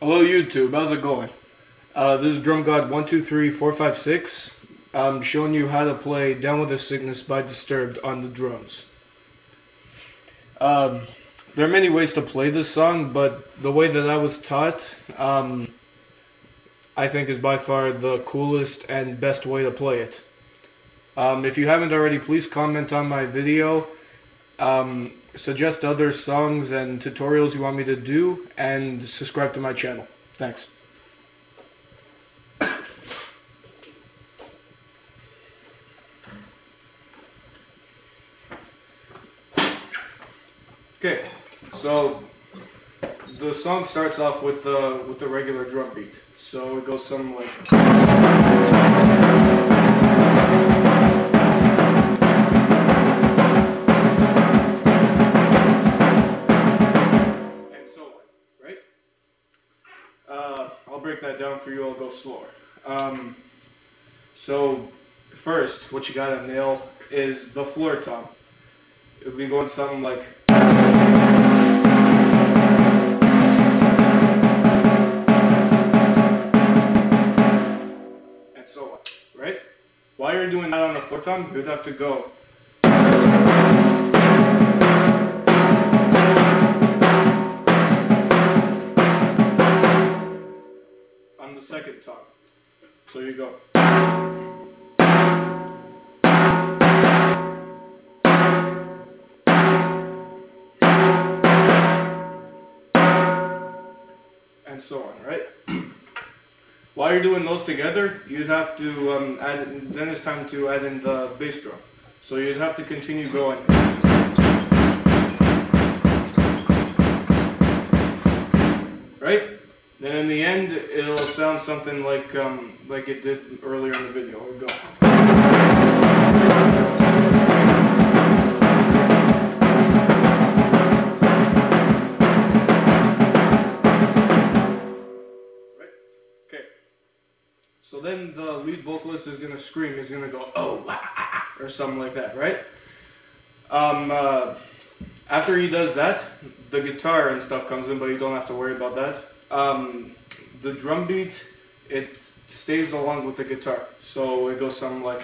Hello YouTube, how's it going? This is Drum God 123456. I'm showing you how to play Down with the Sickness by Disturbed on the drums. There are many ways to play this song, but the way that I was taught, I think is by far the coolest and best way to play it. If you haven't already, please comment on my video, suggest other songs and tutorials you want me to do, and subscribe to my channel. Thanks. Okay, so the song starts off with the regular drum beat. So it goes something like, and so on, right? I'll break that down for you. I'll go slower. So first, what you gotta nail is the floor tom. It'll be going something like. Right? While you're doing that on the floor tom, you'd have to go. On the second tom. So you go. And so on, right? While you're doing those together, you'd have to then it's time to add in the bass drum. So you'd have to continue going. Right? Then in the end, it'll sound something like it did earlier in the video. We'll go. So then the lead vocalist is going to scream, he's going to go, oh, or something like that, right? After he does that, the guitar and stuff comes in, but you don't have to worry about that. The drum beat, it stays along with the guitar. So it goes something like...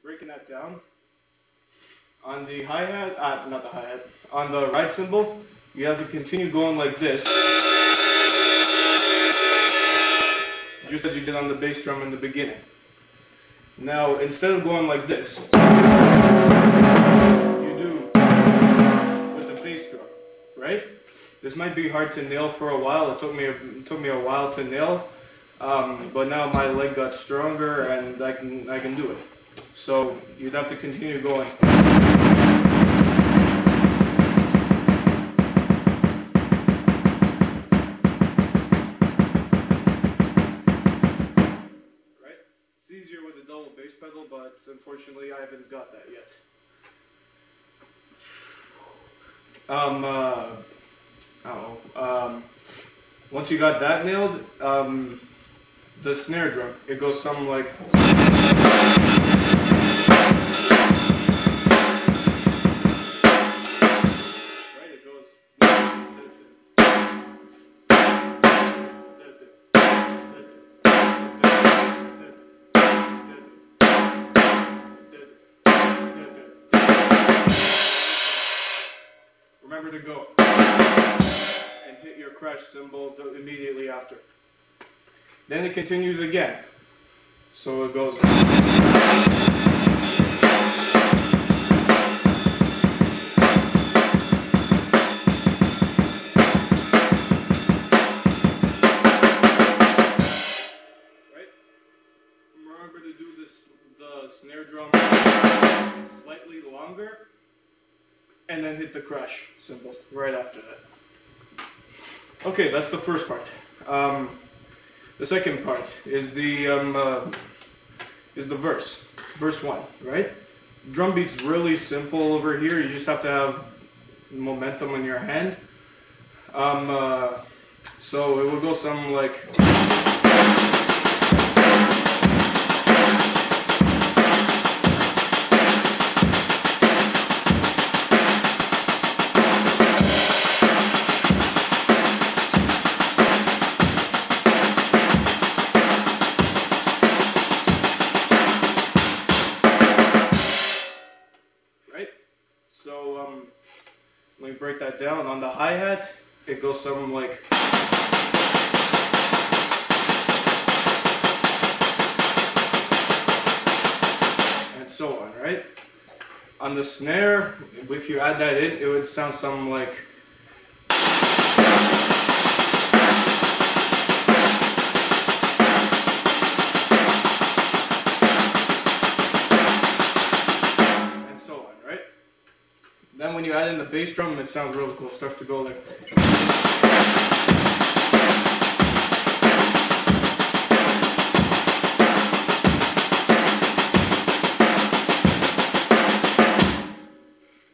breaking that down, on the hi-hat, not the hi-hat, on the ride cymbal, you have to continue going like this, just as you did on the bass drum in the beginning. Now, instead of going like this, you do with the bass drum, right? This might be hard to nail for a while. It took me a while to nail, but now my leg got stronger and I can do it. So you'd have to continue going. Right? It's easier with a double bass pedal, but unfortunately I haven't got that yet. Once you got that nailed, the snare drum, it goes something like... Remember to go and hit your crash cymbal immediately after. Then it continues again. So it goes. Right? Remember to do the snare drum slightly longer. And then hit the crash cymbal right after that. Okay, that's the first part. The second part is the is the verse 1, right? Drum beat's really simple over here. You just have to have momentum in your hand. So it will go something like. So let me break that down. On the hi-hat, it goes something like. And so on, right? On the snare, if you add that in, it would sound something like. Then when you add in the bass drum, it sounds really cool. It starts to go like.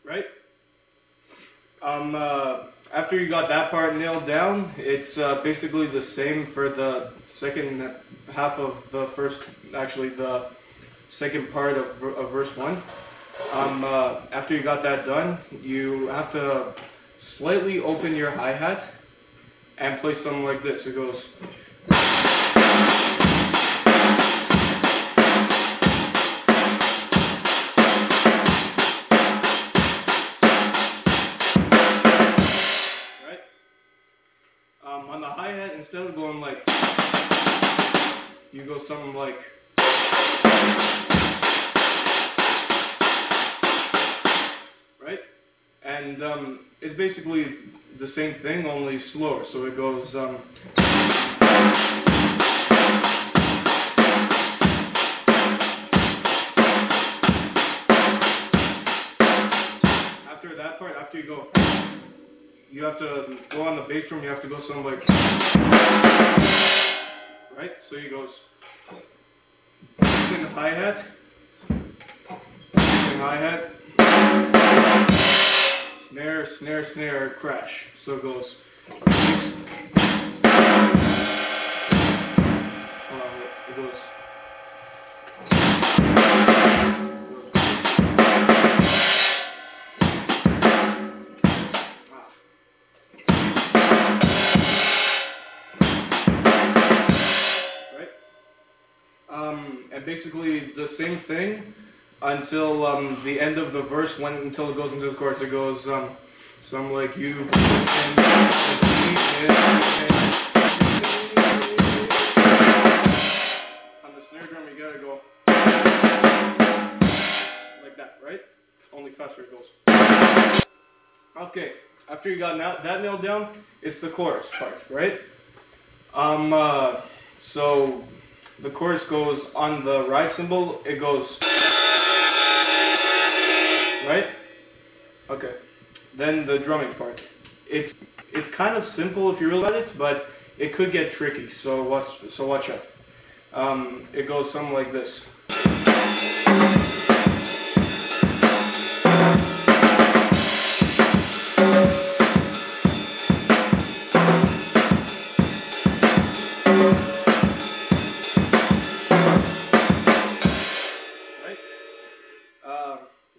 Right? After you got that part nailed down, it's basically the same for the second half of the first, actually the second part of verse 1. After you got that done, you have to slightly open your hi-hat and play something like this. It goes. Right? On the hi-hat, instead of going like, you go something like. And it's basically the same thing, only slower. So it goes. After that part, after you go, you have to go on the bass drum. You have to go something like. Right. So he goes. Using the hi-hat. Using hi-hat. Snare, snare, snare, crash. So it goes. It goes. Right? And basically the same thing. Until the end of the verse, until it goes into the chorus, it goes something like you. On the snare drum, you gotta go like that, right? Only faster it goes. Okay, after you got that nailed down, it's the chorus part, right? So the chorus goes on the ride cymbal. It goes. Right? Okay. Then the drumming part. It's kind of simple if you realize it, but it could get tricky. So watch out. It goes something like this.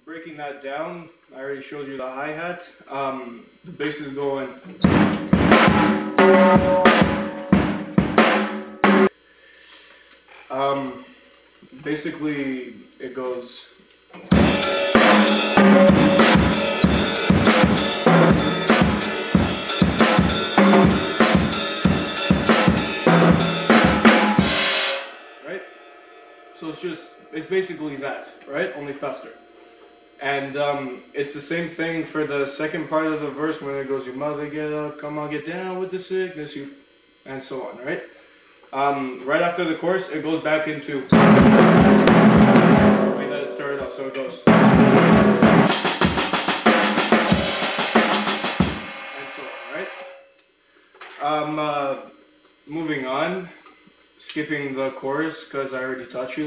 Breaking that down, I already showed you the hi-hat. The bass is going. Basically, it goes. Right? So it's basically that, right? Only faster. And it's the same thing for the second part of the verse when it goes, your mother get up, come on, get down with the sickness, you, and so on, right? Right after the chorus, it goes back into the way that it started off, so it goes. And so on, right? Moving on, skipping the chorus because I already taught you that.